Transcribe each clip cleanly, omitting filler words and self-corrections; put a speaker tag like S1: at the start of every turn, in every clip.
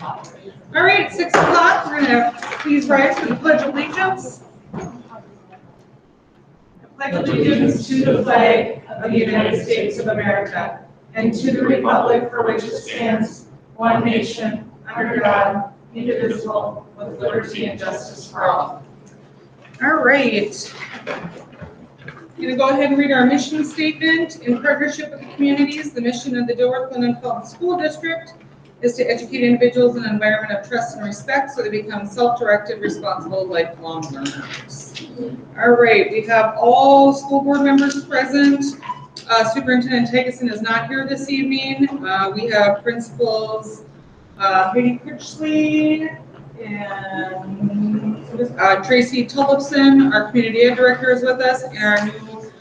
S1: All right, 6 o'clock. We're gonna please rise for the Pledge of Allegiance. I pledge allegiance to the flag of the United States of America and to the republic for which it stands, one nation, under God, indivisible, with liberty and justice for all. All right. I'm going to go ahead and read our mission statement. In partnership with the communities, the mission of the Dilworth Linden Felton School District is to educate individuals in an environment of trust and respect so they become self-directed, responsible, lifelong learners. All right, we have all school board members present. Superintendent Tegeson is not here this evening. We have principals Heidi Critchley and Tracy Tullifson, our community ed director, is with us, and our new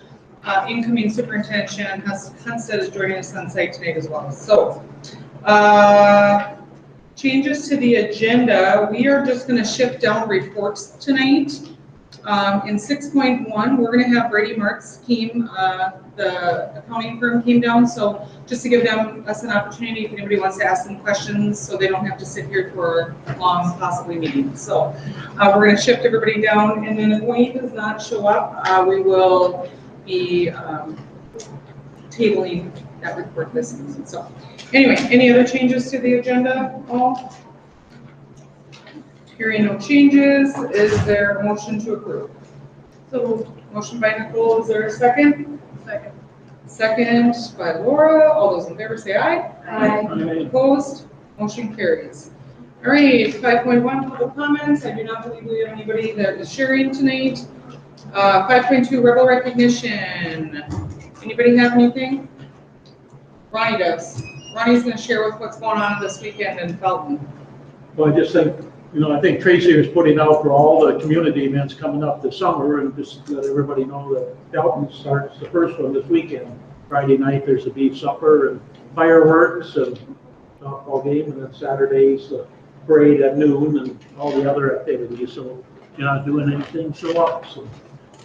S1: incoming superintendent Shannon Hunstead is joining us on site tonight as well. So, changes to the agenda. We are just going to shift down reports tonight. In 6.1, we're going to have Brady Marks came, the accounting firm came down, so just to give us an opportunity if anybody wants to ask them questions so they don't have to sit here for long, possibly meetings. So we're going to shift everybody down, and then if Wayne does not show up, we will be tabling that report this season. So anyway, any other changes to the agenda? All? Hearing no changes, is there a motion to approve? So motion by Nicole, is there a second? Second. Second by Laura. All those in favor say aye. Aye. Opposed? Motion carries. All right, 5.1 public comments. I do not believe we have anybody that is sharing tonight. 5.2 rebel recognition. Anybody have anything? Ronnie does. Ronnie's going to share with what's going on this weekend in Felton.
S2: Well, I just think, I think Tracy is putting out for all the community events coming up this summer, and just let everybody know that Felton starts the first one this weekend. Friday night, there's a beef supper and fireworks and softball game, and then Saturday's the parade at noon and all the other activities. So if you're not doing anything, show up. So,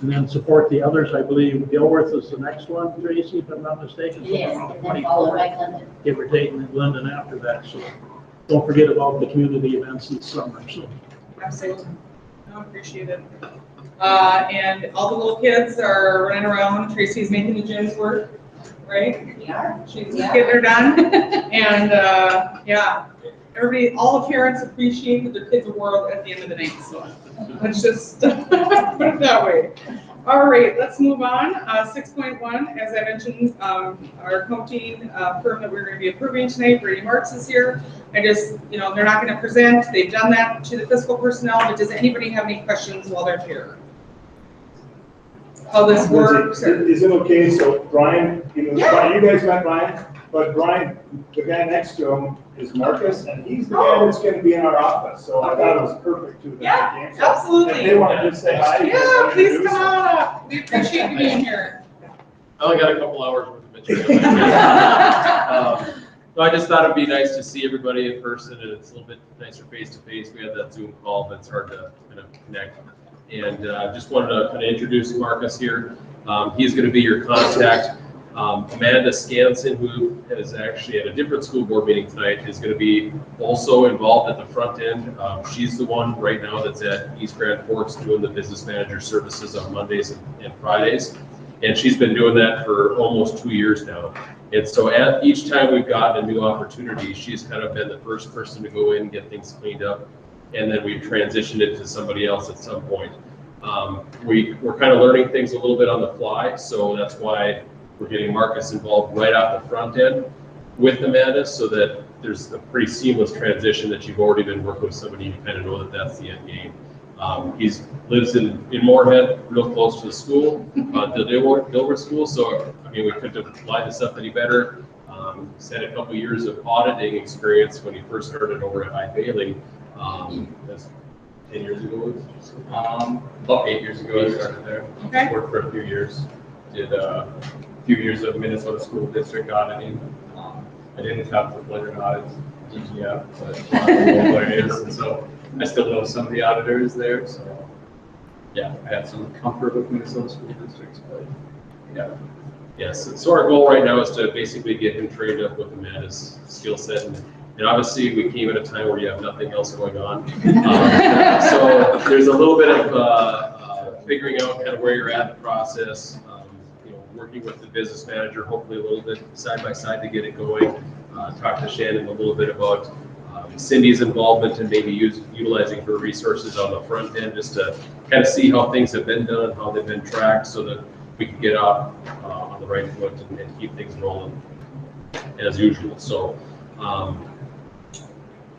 S2: and then support the others. I believe Dilworth is the next one, Tracy, if I'm not mistaken.
S3: Yes, and then followed by Glendon.
S2: Give or take, and Glendon after that. So don't forget about the community events this summer. So.
S1: Absolutely. I appreciate it. And all the little kids are running around. Tracy's making the gyms work, right?
S3: We are.
S1: She's getting her done. And yeah, everybody, all the parents appreciate that their kids are world at the end of the night. So let's just put it that way. All right, let's move on. 6.1, as I mentioned, our accounting firm that we're going to be approving tonight, Brady Marks, is here. I just, they're not going to present. They've done that to the fiscal personnel, but does anybody have any questions while they're here? How this works?
S4: Is it okay? So Brian, Brian, you guys met Brian, but Brian, the guy next to him is Marcus, and he's the guy that's going to be in our office. So I thought it was perfect to
S1: Yeah,
S4: so
S1: absolutely.
S4: if they want to just say hi.
S1: Yeah, please come on up. We appreciate you being here.
S5: I only got a couple hours worth of material. So I just thought it'd be nice to see everybody in person, and it's a little bit nicer face to face. We had that Zoom call, but it's hard to kind of connect. And just wanted to kind of introduce Marcus here. He's going to be your contact. Amanda Scanson, who is actually at a different school board meeting tonight, is going to be also involved at the front end. She's the one right now that's at East Grand Forks doing the business manager services on Mondays and Fridays. And she's been doing that for almost 2 years now. And so at each time we've gotten a new opportunity, she's kind of been the first person to go in and get things cleaned up. And then we've transitioned it to somebody else at some point. We're kind of learning things a little bit on the fly. So that's why we're getting Marcus involved right off the front end with Amanda, so that there's a pretty seamless transition that you've already been working with somebody, you kind of know that that's the end game. He lives in Moorhead, real close to the school, the Dilworth School. So, I mean, we couldn't have lined this up any better. He's had a couple years of auditing experience when he first started over at High Bailey. That's 10 years ago. About 8 years ago, I started there.
S1: Okay.
S5: Worked for a few years. Did a few years of Minnesota School District auditing. I didn't have the pleasure audits, DGF, but what it is, and so I still know some of the auditors there. So yeah, I have some comfort with Minnesota School Districts, but yeah. Yes, so our goal right now is to basically get him trained up with Amanda's skill set And obviously, we came at a time where you have nothing else going on. So there's a little bit of figuring out kind of where you're at in the process, working with the business manager, hopefully a little bit side by side to get it going. Talk to Shannon a little bit about Cindy's involvement and maybe utilizing her resources on the front end just to kind of see how things have been done, how they've been tracked, so that we can get off on the right foot and keep things rolling as usual. So,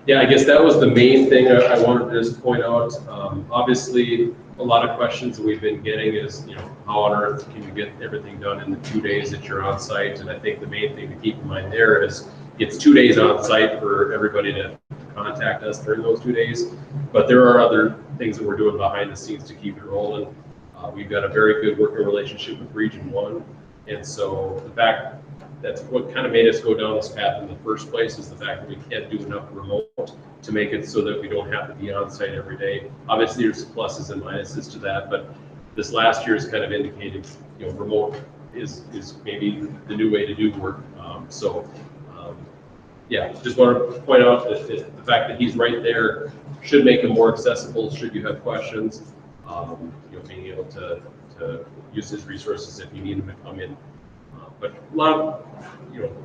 S5: yeah, I guess that was the main thing I wanted to just point out. Obviously, a lot of questions that we've been getting is, how on earth can you get everything done in the 2 days that you're on site? And I think the main thing to keep in mind there is it's 2 days on site for everybody to contact us during those 2 days. But there are other things that we're doing behind the scenes to keep it rolling. We've got a very good working relationship with Region 1. And so the fact that's what kind of made us go down this path in the first place is the fact that we can't do enough remote to make it so that we don't have to be on site every day. Obviously, there's pluses and minuses to that, but this last year has kind of indicated, remote is maybe the new way to do work. Yeah, just want to point out that the fact that he's right there should make him more accessible. Should you have questions, being able to use his resources if you need him to come in. But a lot of,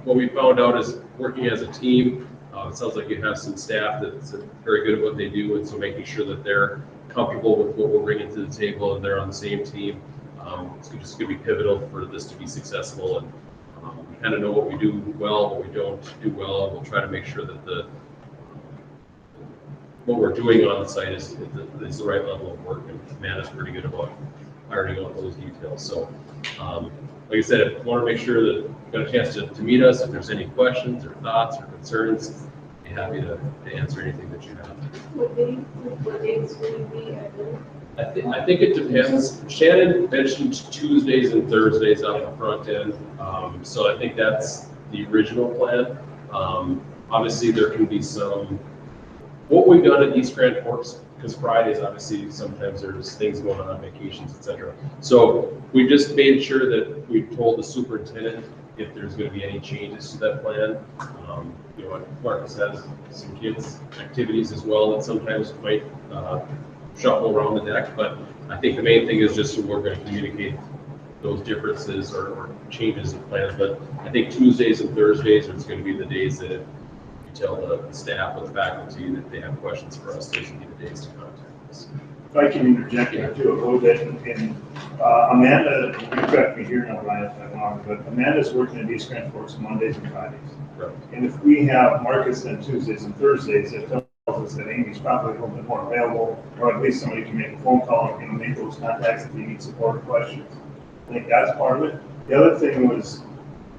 S5: what we found out is working as a team. It sounds like you have some staff that's very good at what they do, and so making sure that they're comfortable with what we're bringing to the table and they're on the same team. It's just going to be pivotal for this to be successful. And we kind of know what we do well, what we don't do well, and we'll try to make sure that what we're doing on the site is the right level of work. And Amanda's pretty good about ironing out those details. So, like I said, I want to make sure that you got a chance to meet us. If there's any questions or thoughts or concerns, I'd be happy to answer anything that you have.
S1: What days will you be at?
S5: I think it depends. Shannon mentioned Tuesdays and Thursdays on the front end. So I think that's the original plan. Obviously, there can be some, what we've done at East Grand Forks, because Fridays, obviously, sometimes there's things going on, vacations, etc. So we just made sure that we told the superintendent if there's going to be any changes to that plan. Marcus has some kids' activities as well that sometimes might shuffle around the deck, but I think the main thing is just we're going to communicate those differences or changes in plans. But I think Tuesdays and Thursdays are going to be the days that you tell the staff or the faculty that they have questions for us. Those will be the days to contact us.
S4: If I can interject here too a little bit, and Amanda, you correct me here now, Ryan, if I'm wrong, but Amanda's working at East Grand Forks Mondays and Fridays.
S5: Right.
S4: And if we have Marcus on Tuesdays and Thursdays, it tells us that Amy's probably a little bit more available, or at least somebody can make a phone call and make those contacts if you need support or questions. I think that's part of it. The other thing was,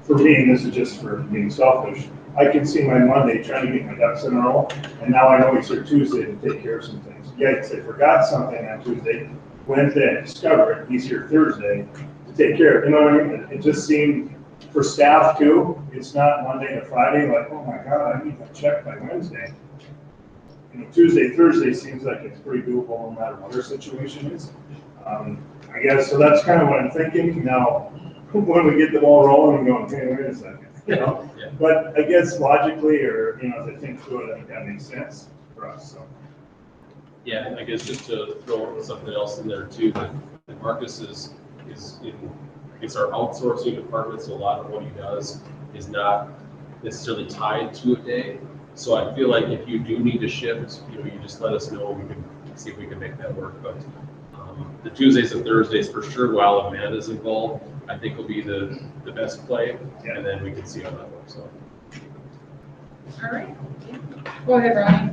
S4: for me, and this is just for being selfish, I can see my Monday trying to get my ducks in a row, and now I know he's here Tuesday to take care of some things. Yikes, I forgot something on Tuesday. Wednesday, I discover it, he's here Thursday to take care of it. You know what I mean? It just seemed, for staff too, it's not Monday to Friday, like, oh my God, I need to check by Wednesday. Tuesday, Thursday seems like it's pretty doable no matter what our situation is. I guess, so that's kind of what I'm thinking. Now, when we get the ball rolling and going, hey, wait a second, Yeah. But I guess logically, or, as I think through it, I think that makes sense for us, so.
S5: Yeah, and I guess just to throw something else in there too, that Marcus is in, I guess, our outsourcing department, so a lot of what he does is not necessarily tied to a day. So I feel like if you do need to shift, you just let us know. We can see if we can make that work. But the Tuesdays and Thursdays for sure, while Amanda's involved, I think will be the best play, and then we can see how that works out.
S1: All right. Go ahead, Ronnie.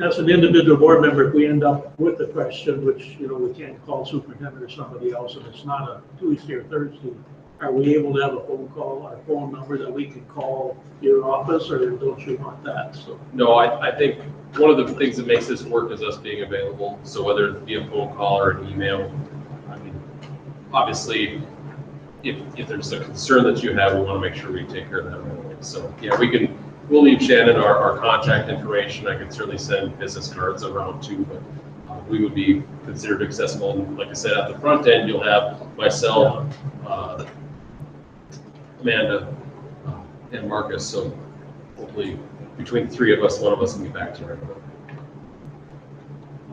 S2: As an individual board member, if we end up with the question, which, we can't call superintendent or somebody else, and it's not a Tuesday or Thursday, are we able to have a phone call, or a phone number that we can call your office, or don't you want that? So. No,
S5: I think one of the things that makes this work is us being available. So whether it be a phone call or an email, I mean, obviously, if there's a concern that you have, we want to make sure we take care of that right away. So yeah, we'll leave Shannon our contact information. I can certainly send business cards around too, but we would be considered accessible. And like I said, at the front end, you'll have myself, Amanda, and Marcus. So hopefully between the three of us, one of us can get back to her.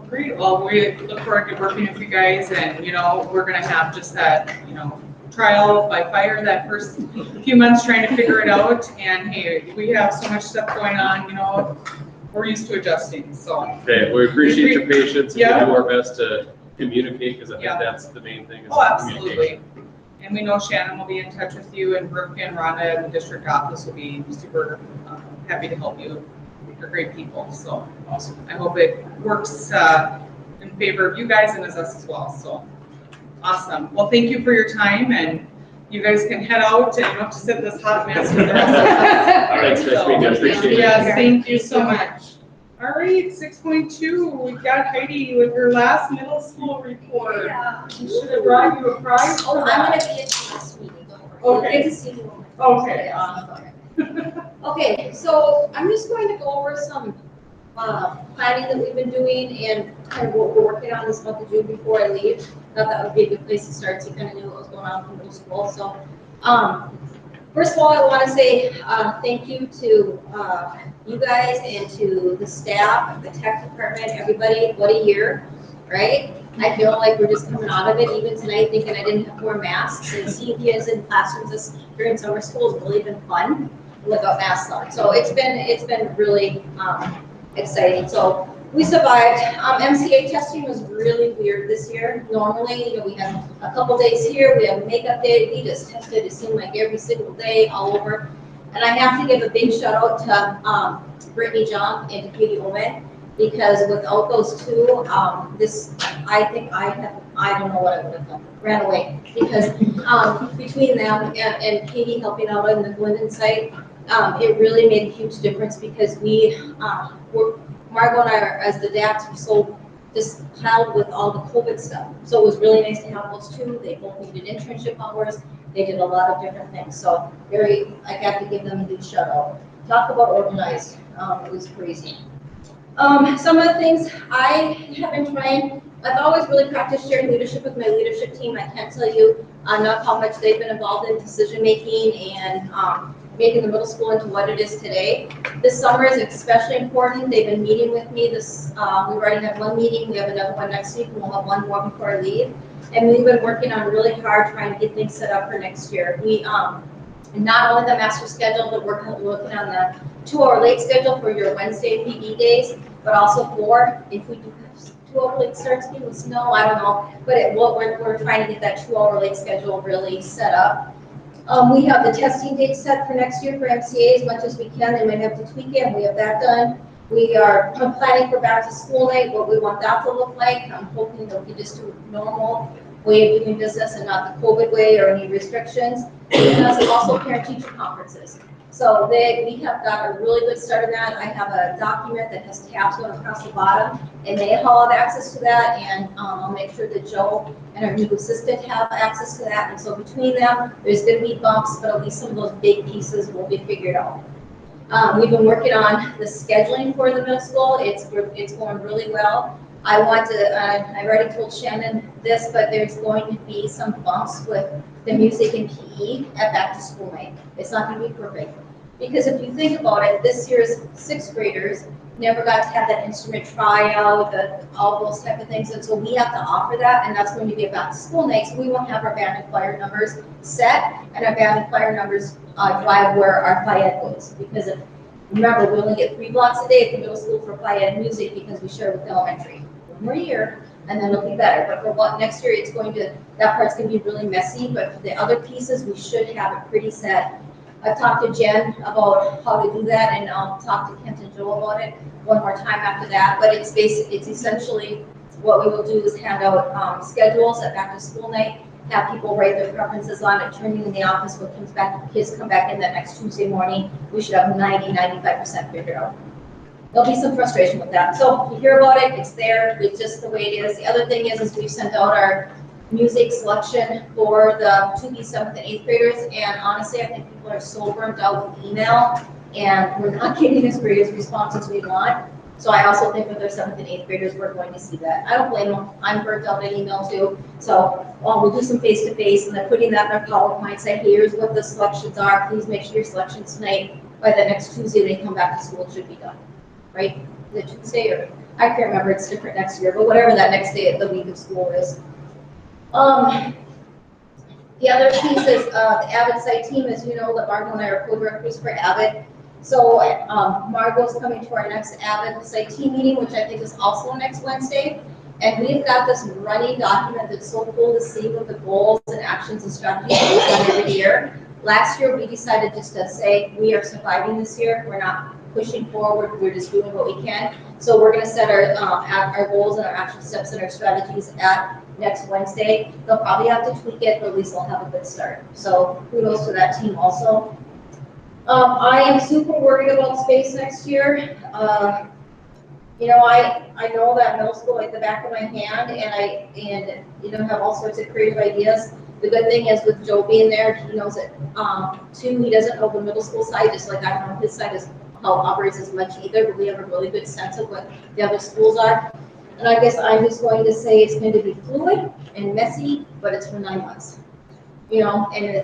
S1: Great, well, we look forward to working with you guys, and, you know, we're gonna have just that, you know, trial by fire that first few months trying to figure it out, and hey, we have so much stuff going on, you know, we're used to adjusting, so.
S5: Okay, we appreciate your patience, and
S1: Yeah.
S5: we'll do our best to communicate, because I think
S1: Yeah.
S5: that's the main thing, is
S1: Oh, absolutely.
S5: communication.
S1: And we know Shannon will be in touch with you, and Brooke and Rhonda in the district office will be super happy to help you. They're great people, so
S5: Awesome.
S1: I hope it works in favor of you guys and as us as well, so. Awesome. Well, thank you for your time, and you guys can head out, and you don't have to sit in this hot mess for the rest of the
S5: Thanks, nice meeting you, appreciate it.
S1: Yes, thank you so much. All right, 6.2, we've got Heidi with her last middle school report.
S3: Yeah.
S1: We should have brought you a prize
S3: Oh,
S1: for
S3: I'm
S1: that.
S3: gonna be at the next meeting, don't worry.
S1: Okay.
S3: Good to see you.
S1: Okay.
S3: Okay, so I'm just going to go over some planning that we've been doing and kind of what we're working on this month of June before I leave. Thought that would be a good place to start, so you kind of knew what was going on from middle school. So, first of all, I want to say thank you to you guys and to the staff, the tech department, everybody. What a year, right? I feel like we're just coming out of it. Even tonight, thinking I didn't have to wear masks, and seeing kids in classrooms during summer school has really been fun without masks on. So it's been really exciting. So we survived. MCA testing was really weird this year. Normally, you know, we have a couple days here, we have makeup day. We just tested, it seemed like every single day all over. And I have to give a big shout out to Brittany John and to Katie Owen, because without those two, I don't know what I would have done. Ran away, because between them and Katie helping out on the Glendon site, it really made a huge difference, because Margot and I, as the DACs, were so just piled with all the COVID stuff. So it was really nice to have those two. They both needed internship hours. They did a lot of different things. So I got to give them a huge shout out. Talk about organized. It was crazy. Some of the things I have been trying, I've always really practiced sharing leadership with my leadership team. I can't tell you enough how much they've been involved in decision making and making the middle school into what it is today. This summer is especially important. They've been meeting with me. We already had one meeting. We have another one next week, and we'll have one more before I leave. And we've been working on really hard trying to get things set up for next year. We not only the master schedule, but we're looking on the 2-hour late schedule for your Wednesday PD days, but also for if we do have 2-hour late starts with snow, I don't know. But we're trying to get that 2-hour late schedule really set up. We have the testing date set for next year for MCA as much as we can. They might have to tweak it, and we have that done. We are planning for back to school night, what we want that to look like. I'm hoping that we can just do a normal way of doing business and not the COVID way or any restrictions. And also parent-teacher conferences. So we have got a really good start on that. I have a document that has tabs going across the bottom, and they all have access to that. And I'll make sure that Joe and our new assistant have access to that. And so between them, there's going to be bumps, but at least some of those big pieces will be figured out. We've been working on the scheduling for the middle school. It's going really well. I already told Shannon this, but there's going to be some bumps with the music and PE at back to school night. It's not going to be perfect. Because if you think about it, this year's 6th graders never got to have that instrument tryout, all those type of things. And so we have to offer that, and that's going to be a back to school night. So we won't have our band and choir numbers set, and our band and choir numbers drive where our FIED goes. Because remember, we only get 3 blocks a day at the middle school for FIED music, because we share with the elementary. 1 more year, and then it'll be better. But for next year, that part's going to be really messy. But for the other pieces, we should have it pretty set. I've talked to Jen about how to do that, and I'll talk to Kent and Joe about it one more time after that. But it's essentially what we will do is hand out schedules at back to school night, have people write their preferences on it, turn it in the office. When kids come back in that next Tuesday morning, we should have 95% figured out. There'll be some frustration with that. So you hear about it, it's there, it's just the way it is. The other thing is we've sent out our music selection for the 2B 7th and 8th graders, and honestly, I think people are so burnt out with email, and we're not getting as great as responses as we want. So I also think with our 7th and 8th graders, we're going to see that. I don't blame them. I'm burnt out in email too. So we'll do some face-to-face, and then putting that in our PowerPoint, say, here's what the selections are. Please make sure your selections tonight by the next Tuesday, they come back to school, it should be done, right? The Tuesday, or, I can't remember, it's different next year, but whatever that next day of the week of school is. The other piece is, the Avid site team, as you know, that Margot and I are co-directors for Avid. So, Margot's coming to our next Avid site team meeting, which I think is also next Wednesday. And we've got this running document that's so cool to see with the goals and actions and strategies that we've done every year. Last year, we decided just to say, we are surviving this year. We're not pushing forward, we're just doing what we can. So we're gonna set our goals and our action steps and our strategies at next Wednesday. They'll probably have to tweak it, but at least they'll have a good start. So kudos to that team also. I am super worried about space next year. You know, I know that middle school like the back of my hand, and you know, have all sorts of creative ideas. The good thing is with Joe being there, he knows it too. He doesn't know the middle school side, just like I don't know his side is how it operates as much either, but we have a really good sense of what the other schools are. And I guess I'm just going to say it's going to be fluid and messy, but it's for 9 months. You know, and I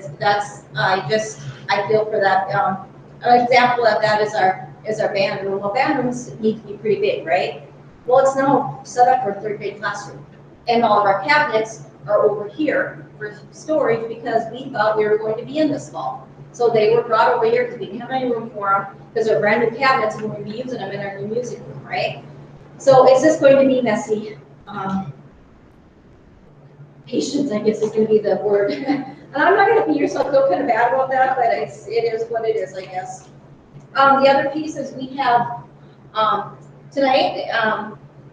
S3: feel for that. An example of that is our band room. Well, band rooms need to be pretty big, right? Well, it's now set up for a third grade classroom. And all of our cabinets are over here for storage because we thought we were going to be in this fall. So they were brought over here because we didn't have any room for them, because they're brand new cabinets and we're going to be using them in our new music room, right? So it's just going to be messy. Patience, I guess, is going to be the word. And I'm not going to be yourself feel kind of bad about that, but it is what it is, I guess. The other piece is we have tonight,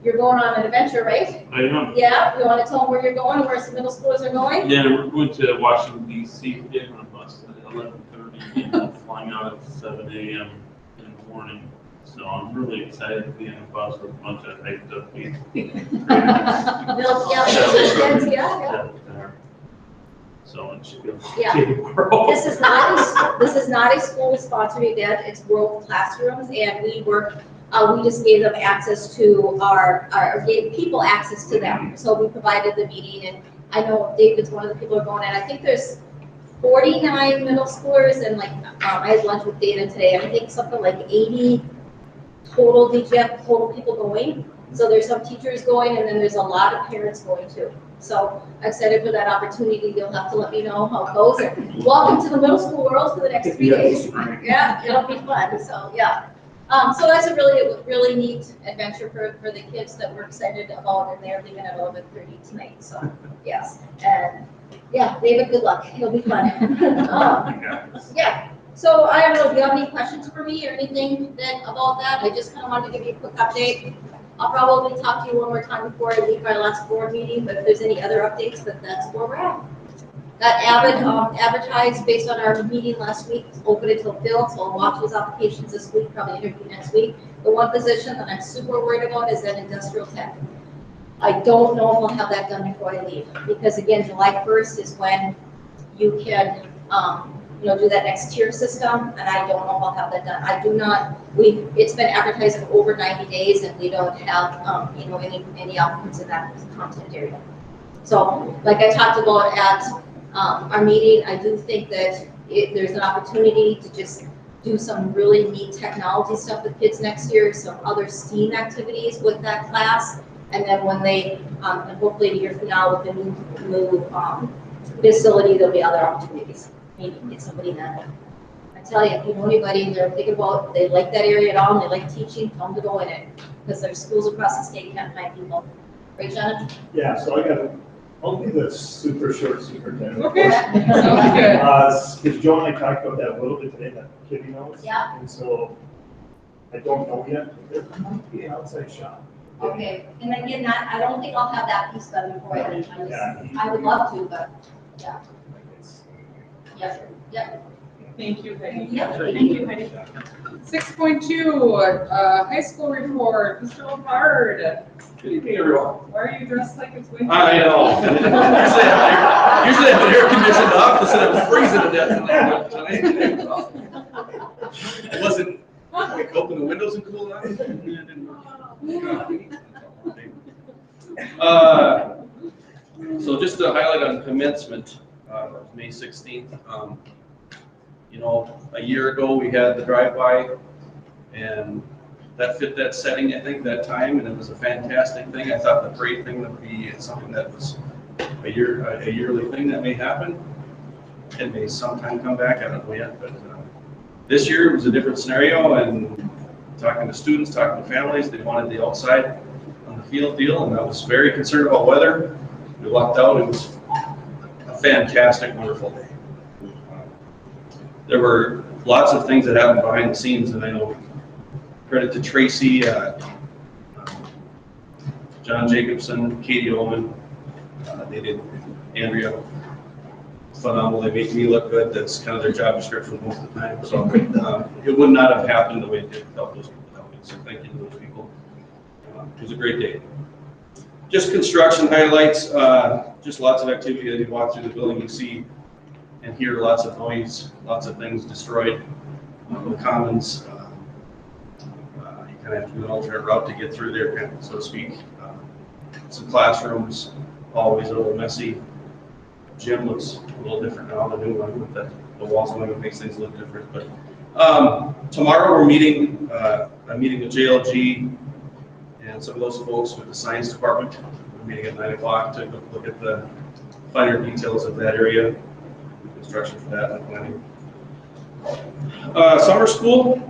S3: you're going on an adventure, right?
S6: I am.
S3: Yeah, you want to tell them where you're going, where some middle schoolers are going?
S6: Yeah, we're going to Washington DC, getting on a bus at 11:30 and flying out at 7 a.m. in the morning. So I'm really excited to be in a bus with a bunch of hyped up people.
S3: Yeah.
S6: So it should be
S3: Yeah. This is not a school-sponsored event. It's World Classrooms, and we just gave them access to gave people access to them. So we provided the meeting, and I know David's one of the people who are going, and I think there's 49 middle schoolers, and like I had lunch with David today, and I think something like 80 total people going. So there's some teachers going, and then there's a lot of parents going too. So I'm excited for that opportunity. You'll have to let me know how it goes. And welcome to the middle school world for the next 3 days. Yeah, it'll be fun. So yeah. So that's a really neat adventure for the kids that we're excited about, and they're leaving at 11:30 tonight. So yes, and yeah, David, good luck. It'll be fun. Yeah. So I don't know. Do you have any questions for me or anything about that? I just kind of wanted to give you a quick update. I'll probably talk to you one more time before I leave my last board meeting, but if there's any other updates, but that's where we're at. That Avid advertised based on our meeting last week, it's open until filled, so I'll watch those applications this week, probably interview next week. The one position that I'm super worried about is that industrial tech. I don't know if I'll have that done before I leave, because again, July 1st is when you can, do that next tier system, and I don't know if I'll have that done. I do not, it's been advertised for over 90 days, and we don't have, any applicants in that content area. So, like I talked about at our meeting, I do think that there's an opportunity to just do some really neat technology stuff with kids next year, some other STEAM activities with that class, and then when they, and hopefully a year from now with the new facility, there'll be other opportunities. Maybe get somebody that, I tell you, if you know anybody and they're thinking about, they like that area at all, and they like teaching, tell them to go in it, because there's schools across the state can't find people. Right, Jonathan?
S4: Yeah, so I'll be the super short superintendent.
S1: Okay, sounds good.
S4: Because Joe and I talked about that a little bit today, that kitty notes.
S3: Yeah.
S4: And so I don't know yet, there might be an outside shot.
S3: Okay, and again, I don't think I'll have that piece done before I leave.
S4: Yeah.
S3: I would love to, but, yeah. Yep.
S1: Thank you, Heidi.
S3: Yep.
S1: Thank you, Heidi. 6.2, high school report, Mr. Lepard.
S7: Good evening, everyone.
S1: Why are you dressed like it's winter?
S7: I know. Usually I have an air conditioned office and I'm freezing to death tonight. I wasn't, open the windows and cool down. So just to highlight on commencement, May 16th. A year ago, we had the drive-by, and that fit that setting, I think, that time, and it was a fantastic thing. I thought the parade thing would be something that was a yearly thing that may happen. It may sometime come back, I don't know yet, but this year it was a different scenario, and talking to students, talking to families, they wanted the outside on the field deal, and I was very concerned about weather. We walked out, it was a fantastic, wonderful day. There were lots of things that happened behind the scenes, and I know credit to Tracy, John Jacobson, Katie Owen, they did, Andrea, phenomenal. They make me look good. That's kind of their job description most of the time. So it would not have happened the way it did without those people helping. So thank you to those people. It was a great day. Just construction highlights, just lots of activity. As you walk through the building, you see and hear lots of noise, lots of things destroyed. The commons, you kind of have to do an alternate route to get through there, so to speak. Some classrooms, always a little messy. Gym looks a little different now, the new one with the walls going, it makes things look different. But tomorrow we're meeting, I'm meeting with JLG and some of those folks with the science department. We're meeting at 9 o'clock to look at the finer details of that area, construction for that and planning. Summer school.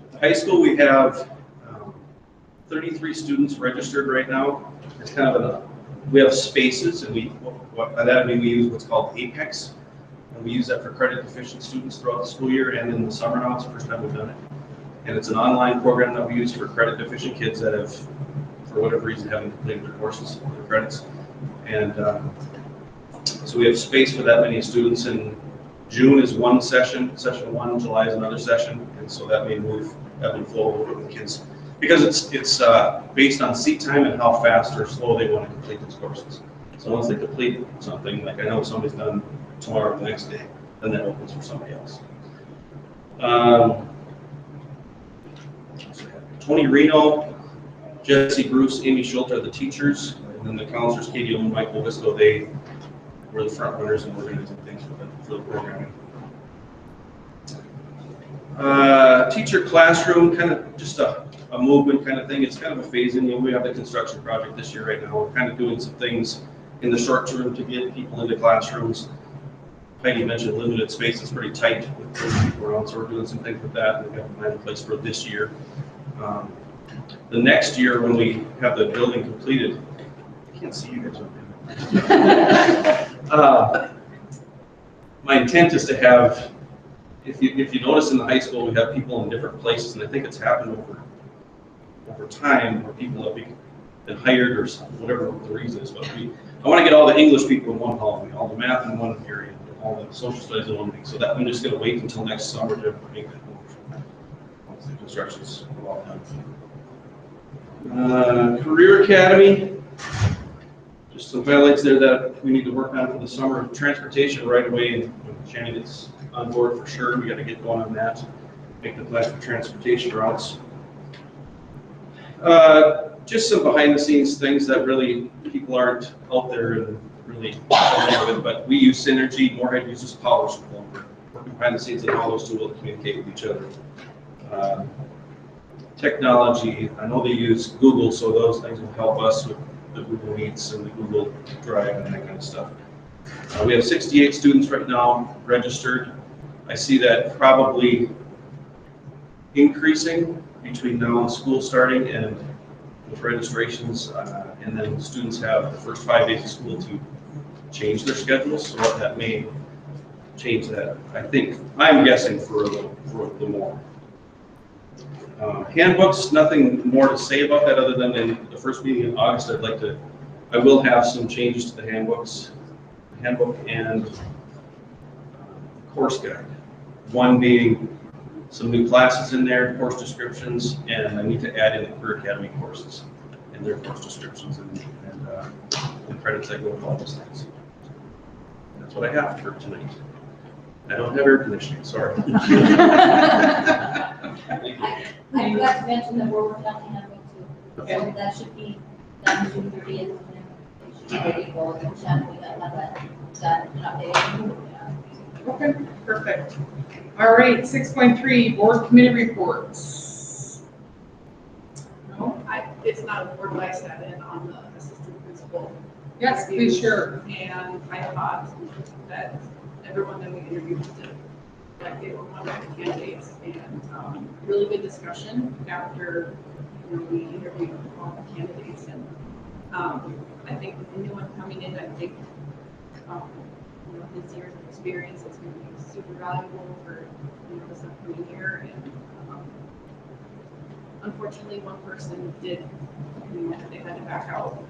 S7: At the high school we have 33 students registered right now. It's kind of we have spaces, and by that I mean we use what's called Apex, and we use that for credit deficient students throughout the school year and in the summer now. It's the first time we've done it. And it's an online program that we use for credit deficient kids that have, for whatever reason, haven't completed their courses, their credits. And so we have space for that many students, and June is one session, session 1, July is another session, and so that may move, ebb and flow over with the kids. Because it's based on seat time and how fast or slow they want to complete these courses. So once they complete something, like I know somebody's done tomorrow or the next day, then that opens for somebody else. Tony Reno, Jesse Bruce, Amy Schultz are the teachers, and then the counselors, Katie and Michael Visco, they were the front runners and organizing things for the programming. Teacher classroom, kind of just a movement kind of thing. It's kind of a phase in. We have the construction project this year right now. We're kind of doing some things in the short term to get people into classrooms. Heidi mentioned limited space. It's pretty tight with 30 people around, so we're doing some things with that. We've got a plan in place for this year. The next year, when we have the building completed, I can't see you guys. My intent is to have, if you notice in the high school, we have people in different places, and I think it's happened over time where people have been hired or whatever the reason is. But I want to get all the English people in one hallway, all the math in one area, all the social studies in one thing. So that I'm just going to wait until next summer to make that move once the construction's all done. Career Academy. Just some highlights there that we need to work on for the summer. Transportation right away, and when Shannon gets on board for sure, we got to get going on that. Make the plan for transportation routes. Just some behind the scenes things that really people aren't out there and really familiar with, but we use Synergy. Moorhead uses Power School. We're working behind the scenes and how those two will communicate with each other. Technology, I know they use Google, so those things will help us with the Google Meets and the Google Drive and that kind of stuff. We have 68 students right now registered. I see that probably increasing between now and school starting and with registrations, and then students have the first 5 days of school to change their schedules, so that may change that. I'm guessing for a little more. Handbooks, nothing more to say about that other than in the first meeting in August, I will have some changes to the handbooks, handbook and course guide. One being some new classes in there, course descriptions, and I need to add in the Career Academy courses and their course descriptions and the credits that go with all those things. That's what I have for tonight. I don't have air conditioning, sorry.
S3: I forgot to mention that we're working on the handbook too. So that should be done June 30th. And it should be ready for the channel. We got that done and updated.
S1: Okay, perfect. All right, 6.3, board committee reports. No?
S8: It's not a board, but I sat in on the assistant principal.
S1: Yes, please share.
S8: And I thought that everyone that we interviewed did, like, they were wonderful candidates, and really good discussion after, we interviewed all the candidates, and I think with the new one coming in, I think, his years of experience is going to be super valuable for, this upcoming year, and unfortunately, one person did, they had to back out,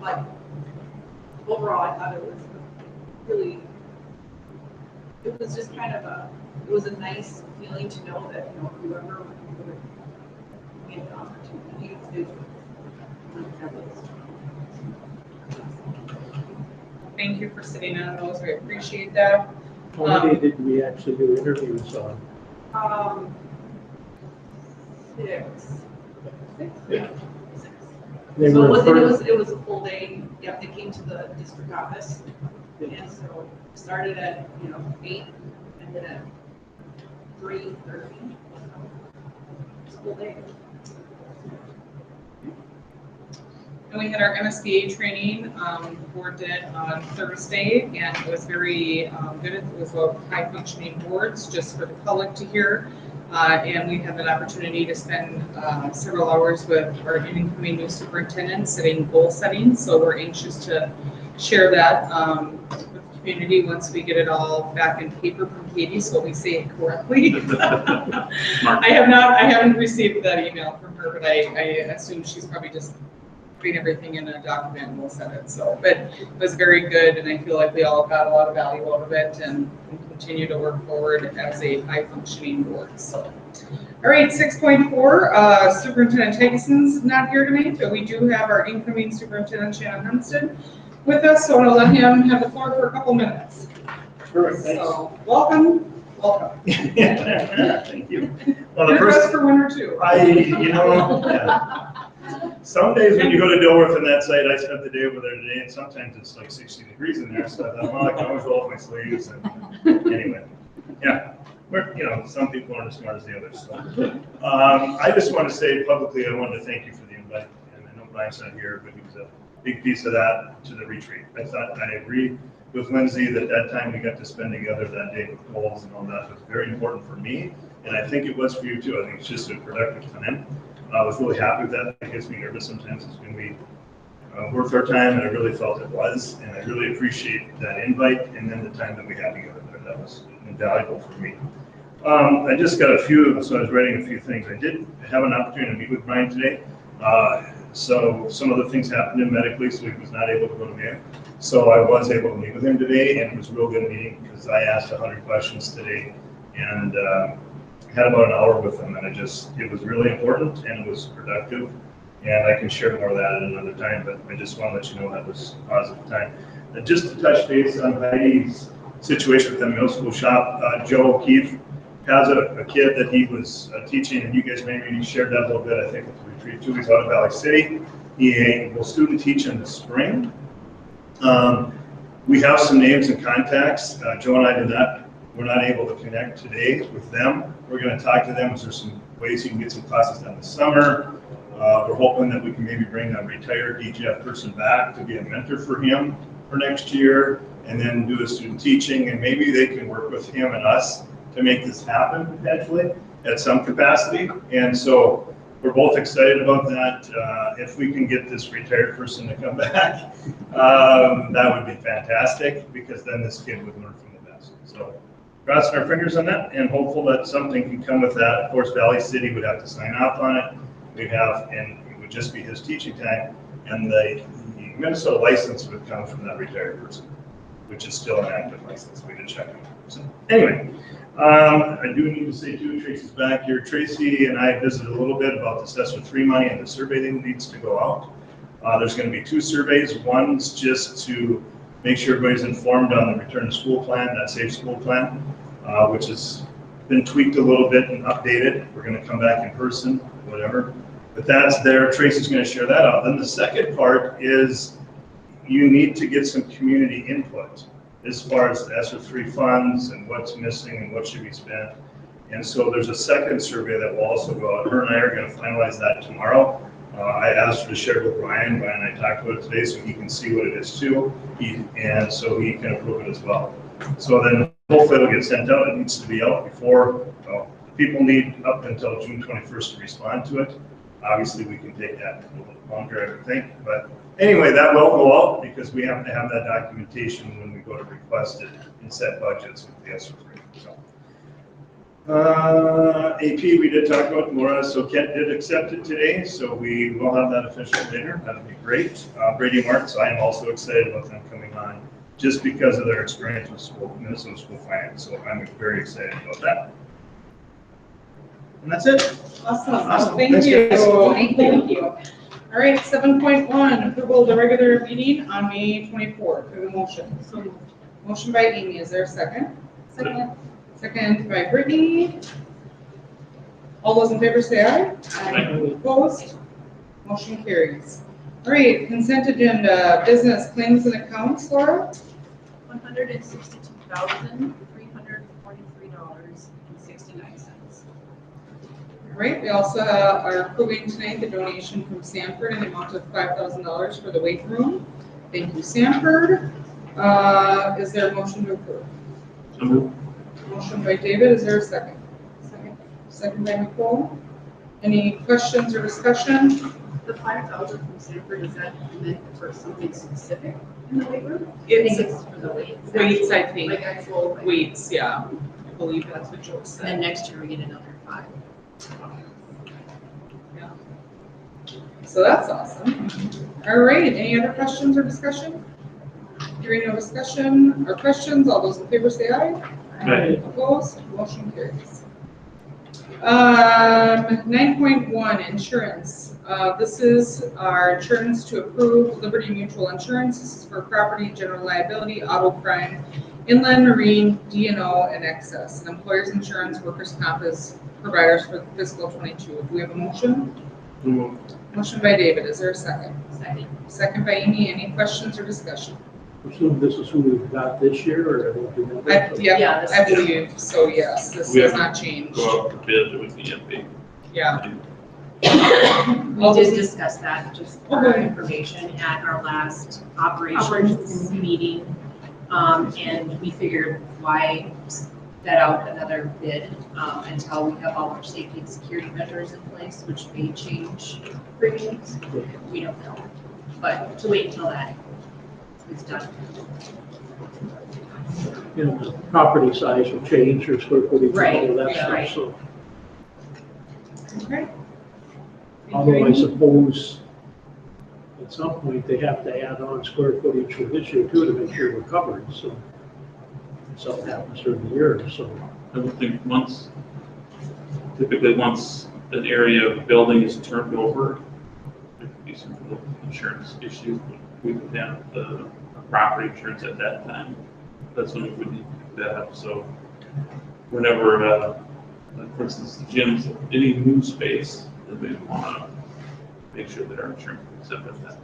S8: but overall, I thought it was really, it was just kind of it was a nice feeling to know that, whoever would get the opportunity to have those.
S1: Thank you for sitting on those, we appreciate that.
S2: How many did we actually do interviews on?
S8: 6.
S2: Yeah.
S8: 6.
S2: They
S8: So
S2: were
S8: it was a full day. Yep, they came to the district office, and so started at 8, ended at 3:30. It's a full day.
S1: And we had our MSBA training, board did on Thursday, and it was very good. It was a high functioning boards just for the public to hear. And we had an opportunity to spend several hours with our incoming new superintendent setting goal settings. So we're anxious to share that with the community once we get it all back in paper from Katie, so we say it correctly. I haven't received that email from her, but I assume she's probably just putting everything in a document and we'll send it. So, but it was very good, and I feel like we all got a lot of value out of it, and continue to work forward as a high functioning board. So, all right, 6.4, Superintendent Tyson's not here tonight, but we do have our incoming superintendent, Shannon Huntston, with us, so I'll let him have the floor for a couple minutes.
S4: Sure, thanks.
S1: So, welcome.
S4: Thank you. Well, the
S1: You're
S4: first,
S1: dressed for winter too.
S4: Some days when you go to Dilworth and that site, I spent the day over there today, and sometimes it's like 60 degrees in there, so I thought, well, I can always roll up my sleeves, and anyway, yeah. Some people aren't as smart as the others, so. I just want to say publicly, I wanted to thank you for the invite, and I know Brian's not here, but he was a big piece of that to the retreat. I agree with Lindsay that time we got to spend together that day with goals and all that was very important for me, and I think it was for you too. I think it's just a productive time. I was really happy with that. It gets me nervous sometimes. It's going to be worth our time, and I really felt it was. And I really appreciate that invite and then the time that we had together there. That was invaluable for me. I just got so I was writing a few things. I did have an opportunity to meet with Brian today. So some other things happened in medically, so he was not able to go to Mayo. So I was able to meet with him today, and it was a real good meeting because I asked 100 questions today, and had about an hour with him, and it was really important and it was productive, and I can share more of that at another time, but I just want to let you know that was a positive time. Just to touch base on Heidi's situation with the middle school shop, Joe O'Keefe has a kid that he was teaching, and you guys maybe shared that a little bit, I think, at the retreat too. He's out of Valley City. He will student teach in the spring. We have some names and contacts. Joe and I we're not able to connect today with them. We're going to talk to them. There's some ways you can get some classes done this summer. We're hoping that we can maybe bring a retired DGF person back to be a mentor for him for next year, and then do a student teaching, and maybe they can work with him and us to make this happen potentially at some capacity. And so we're both excited about that. If we can get this retired person to come back, that would be fantastic, because then this kid would learn from the best. So crossing our fingers on that, and hopeful that something can come with that. Of course, Valley City would have to sign off on it. And it would just be his teaching time, and the Minnesota license would come from that retired person, which is still an active license. We did check it. So anyway, I do need to say too, Tracy's back here. Tracy and I visited a little bit about the Assessor 3 money and the survey that needs to go out. There's going to be 2 surveys. One's just to make sure everybody's informed on the return to school plan, that safe school plan, which has been tweaked a little bit and updated. We're going to come back in person, whatever. But that's there. Tracy's going to share that out. Then the second part is you need to get some community input. as far as the ESSER 3 funds and what's missing and what should be spent. And so there's a second survey that will also go out. Her and I are going to finalize that tomorrow. I asked her to share it with Brian. Brian and I talked about it today so he can see what it is too. And so he can approve it as well. So then hopefully it'll get sent out. It needs to be out before, well, people need up until June 21st to respond to it. Obviously, we can take that a little longer, I would think. But anyway, that will go out because we have to have that documentation when we go to request it and set budgets with the ESSER 3. So. AP, we did talk about Laura, so Kent did accept it today, so we will have that official later. That'll be great. Brady Marks, I am also excited about them coming on just because of their experience with school, Minnesota school finance. So I'm very excited about that. And that's it.
S1: Awesome. Thank
S4: Thanks,
S1: you.
S4: guys.
S1: Thank you. All right, 7.1, approval of the regular meeting on May 24th. We have a motion. So moved. Motion by Amy. Is there a second?
S3: Second.
S1: Second by Brittany. All those in favor say aye.
S6: Aye.
S1: Opposed? Motion carries. All right, consent agenda, business claims and accounts, Laura?
S8: $162,343.69.
S1: All right, we also are approving tonight the donation from Sanford in the amount of $5,000 for the weight room. Thank you, Sanford. Is there a motion to approve?
S6: So moved.
S1: Motion by David, is there a second? Second. Second by Nicole. Any questions or discussion?
S8: The 5,000 from Sanford, is that meant for something specific in the weight room?
S1: It's
S8: for the weights.
S1: weights, I think.
S8: Like actual like-
S1: Weights, yeah. I believe that's what Joe
S9: And
S1: said.
S9: then next year we get another 5.
S1: So that's awesome. All right, any other questions or discussion? Hearing no discussion or questions, all those in favor say aye.
S6: Aye.
S1: Opposed, motion carries. 9.1, insurance. This is our insurance to approve Liberty Mutual Insurance. This is for property, general liability, auto crime, inland marine, D&O, and excess. And employers insurance, workers' comp is providers for fiscal 22. Do we have a motion?
S6: So moved.
S1: Motion by David, is there a second?
S9: Second.
S1: Second by Amy, any questions or discussion?
S2: Assume this is who we've got this year, or have we been?
S1: Yeah,
S9: this
S1: I
S9: is-
S1: believe, so yes, this
S6: We
S1: has
S6: have
S1: not changed.
S6: Go out for bid with the MP.
S1: Yeah.
S9: We did discuss that, just for
S1: Okay.
S9: information, at our last operations meeting. And we figured why set out another bid until we have all our safety and security measures in place, which may change premiums. We don't know, but to wait until that is done.
S2: You know, the property size will change, or square footage, and all of that
S9: Right,
S2: stuff,
S9: right.
S2: so.
S1: Okay.
S2: Although I suppose at some point they have to add on square footage for this year too to make sure we're covered, so. Something happens during the year, so.
S6: I would think typically once an area of building is turned over, there could be some insurance issues, but we would have the property insurance at that time. That's when we would need that up. So whenever, like for instance, the gyms, any new space, that we want to make sure that our insurance is up at that time.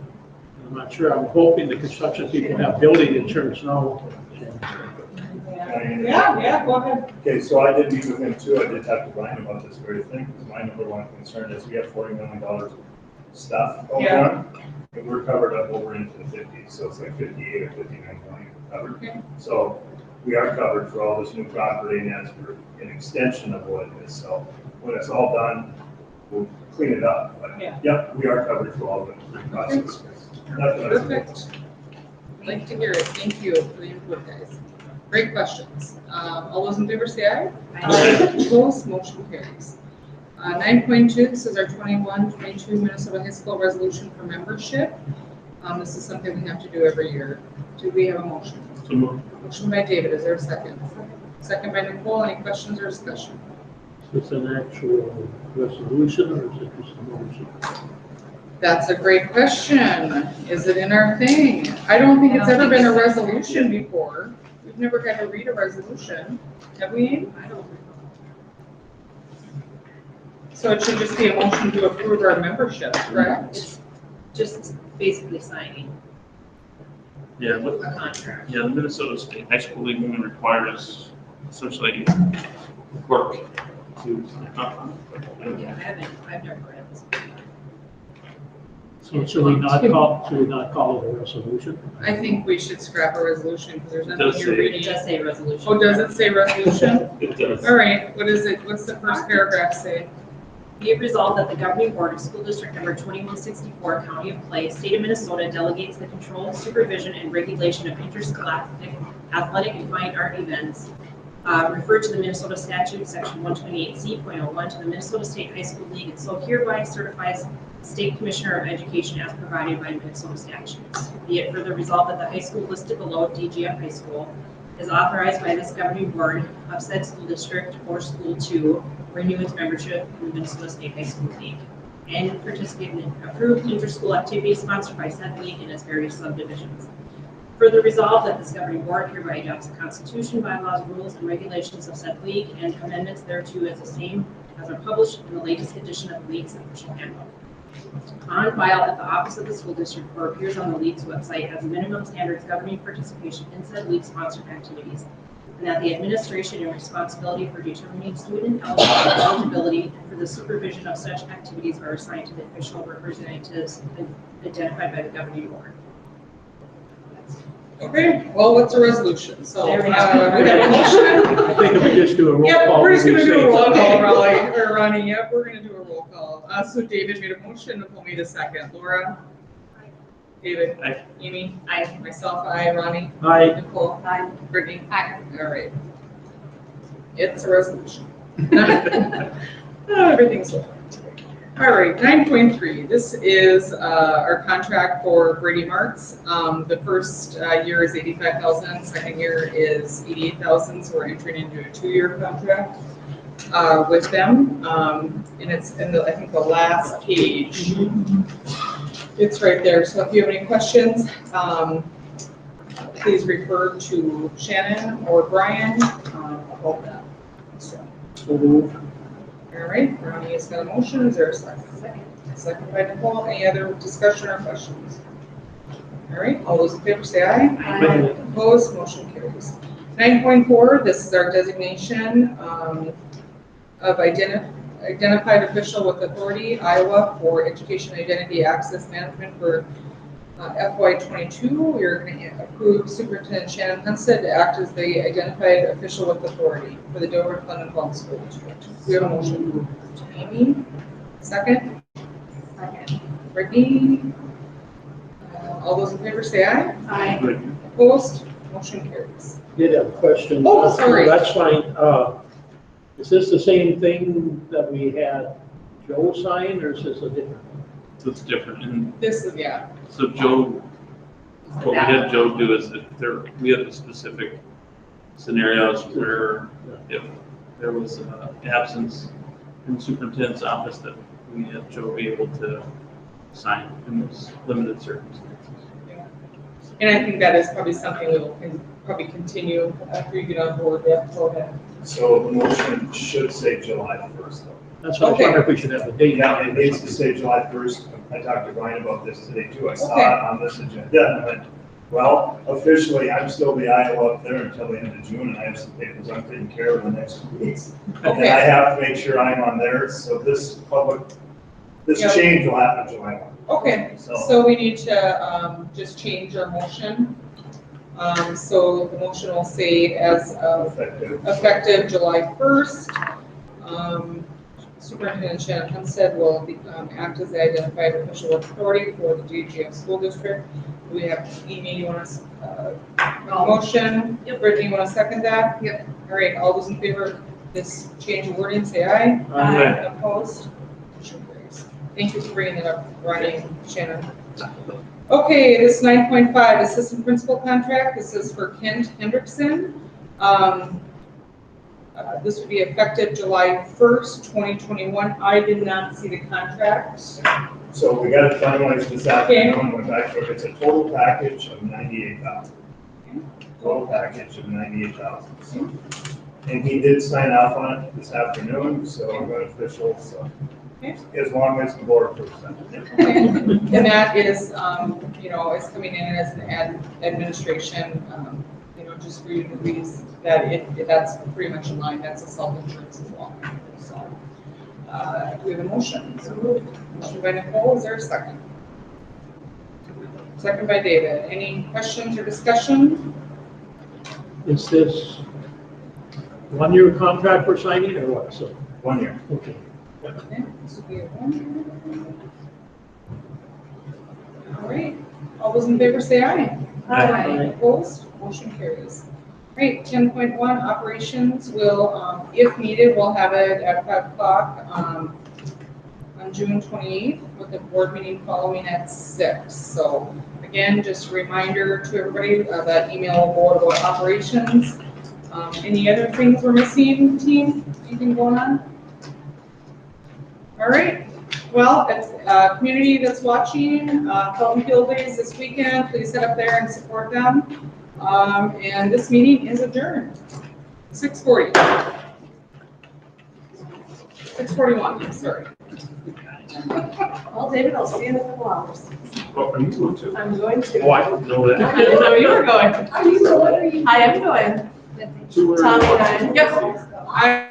S2: I'm not sure, I'm hoping the construction people have building insurance now.
S1: Yeah, go ahead.
S4: Okay, so I did meet with him too. I did talk to Brian about this very thing, because my number one concern is we have $40 million of stuff going
S1: Yeah.
S4: on. And we're covered up over into the 50s, so it's like 58 or 59 million covered.
S1: Okay.
S4: So we are covered for all this new property, and as for an extension of what it is. So when it's all done, we'll clean it up. But
S1: Yeah.
S4: yep, we are covered for all the process. That's what I was-
S1: Perfect. Like to hear it. Thank you for the input, guys. Great questions. All those in favor say aye. Opposed, motion carries. 9.2, this is our 21-22 Minnesota High School resolution for membership. This is something we have to do every year. Do we have a motion?
S6: So moved.
S1: Motion by David, is there a second? Second by Nicole, any questions or discussion?
S2: Is this an actual resolution, or is it just a motion?
S1: That's a great question. Is it in our thing? I don't think it's ever been a resolution before. We've never had to read a resolution, have we?
S8: I don't.
S1: So it should just be a motion to approve our membership, correct?
S9: It's just basically signing.
S6: Yeah, but,
S9: a contract.
S6: yeah, the Minnesota State High School League only requires essentially clerk to sign off on it.
S9: Yeah, I've never read this.
S2: So should we not call it a resolution?
S1: I think we should scrap a resolution because there's
S6: It
S1: nothing
S6: does
S1: you're
S6: say-
S1: reading.
S9: It does say resolution.
S1: Oh, does it say resolution?
S6: It does.
S1: All right, what is it? What's the first paragraph say?
S9: Be it resolved that the governing board of school district number 2164, County of Clay, state of Minnesota delegates the control, supervision, and regulation of interscholastic athletic and fine art events referred to the Minnesota statute, section 128Z.01, to the Minnesota State High School League, and so hereby certifies State Commissioner of Education as provided by Minnesota statutes. Be it further resolved that the high school listed below, DGF High School, is authorized by this governing board of said school district or school to renew its membership in the Minnesota State High School League and participate in approved inter-school activities sponsored by said league and its various subdivisions. Further resolved that this governing board hereby adopts the Constitution, bylaws, rules, and regulations of said league and amendments thereto as the same as are published in the latest edition of the league's official handbook. On file at the office of the school district or appears on the league's website as minimum standards governing participation in said league-sponsored activities, and that the administration and responsibility for determining student eligibility and for the supervision of such activities are assigned to the official representatives identified by the governing board.
S1: Okay, well, what's a resolution? So, we
S9: There we
S1: have
S9: go.
S1: a motion.
S2: I think if we just do a roll
S1: Yep,
S2: call.
S1: we're just
S2: we'll
S1: gonna
S2: be
S1: do a
S2: safe.
S1: roll call, Ronnie, yep, we're gonna do a roll call. So David made a motion, Nicole made a second. Laura? David?
S6: Aye.
S1: Amy? Aye. Myself, aye. Ronnie?
S2: Aye.
S1: Nicole?
S9: Aye.
S1: Brittany? Aye. All right. It's a resolution. Everything's so fun today. All right, 9.3, this is our contract for Brady Marks. The first year is 85,000, second year is 88,000, so we're entering into a 2-year contract with them. And it's in the, I think the last page. It's right there, so if you have any questions, please refer to Shannon or Brian about that. So, all right, Ronnie has got a motion, is there a second? Second by Nicole, any other discussion or questions? All right, all those in favor say aye.
S2: Aye.
S1: Opposed, motion carries. 9.4, this is our designation of identified official with authority, Iowa, for education identity access management for FY22. We're going to approve Superintendent Shannon Hunstead to act as the identified official with authority for the Dover Clinton Falls School District. We have a motion. Amy, second.
S9: Second.
S1: Brittany. All those in favor say aye.
S9: Aye.
S6: Good.
S1: Opposed, motion carries.
S2: Did have a question.
S1: Oh, sorry.
S2: That's fine. Is this the same thing that we had Joe sign, or is this a different?
S6: So it's different. And
S1: This is, yeah.
S6: so Joe, what we had Joe do is that we had the specific scenarios where if there was absence in the superintendent's office, that we had Joe be able to sign in those limited circumstances.
S1: And I think that is probably something we will probably continue after you get on board. Yeah, go ahead.
S4: So the motion should say July 1st though.
S2: That's what I was
S1: Okay.
S2: wondering if we should have a date.
S4: Yeah, it needs to say July 1st. I talked to Brian about this today too. I saw
S1: Okay.
S4: it on this agenda and I went, well, officially, I'm still the Iowa up there until the end of June and I have some papers I'm taking care of in the next 2 weeks. And
S1: Okay.
S4: I have to make sure I'm on there, so this
S1: Yep.
S4: change will happen July 1.
S1: Okay,
S4: So-
S1: so we need to just change our motion. So the motion will say as of effective July 1st. Superintendent Shannon Hunstead will act as the identified official with authority for the DGF school district. We have Amy, you want to, motion?
S9: Yep.
S1: Brittany, you want to second that?
S9: Yep.
S1: All right, all those in favor of this change of wording, say aye.
S2: Aye.
S1: Opposed? Motion carries. Thank you for bringing that up, Ronnie and Shannon. Okay, this 9.5, assistant principal contract. This is for Kent Hendrickson. This would be effective July 1st, 2021. I did not see the contract.
S4: So we got it finalized this afternoon, went back to it. It's a total package of 98,000. Total package of 98,000. And he did sign off on it this afternoon, so I'm going official, so As long as the board approves them.
S1: And that is, is coming in as an administration, just for you to read that that's pretty much in line, that's a self-insurance as well. So, do we have a motion? So moved. Motion by Nicole, is there a second? Second by David. Any questions or discussion?
S2: Is this one-year contract we're signing or what? So,
S4: 1 year.
S2: okay.
S1: Okay, this will be a 1 year. All right, all those in favor say aye.
S2: Aye.
S1: Opposed, motion carries. All right, 10.1, operations will, if needed, we'll have it at 5 o'clock on June 28th with the board meeting following at 6. So again, just a reminder to everybody that email will go about operations. Any other things we're missing, team? Anything going on? All right. Well, it's community that's watching, Felton Field Days this weekend. Please head up there and support them. And this meeting is adjourned. 6:40. 6:41, sorry.
S8: Well, David, I'll see you in a couple hours.
S4: Oh, are you going to?
S8: I'm going to.
S4: Oh, I didn't know that.
S8: I didn't know you were going. Are you going? I am going.
S2: Too early.
S8: Tommy and I.
S1: Yep.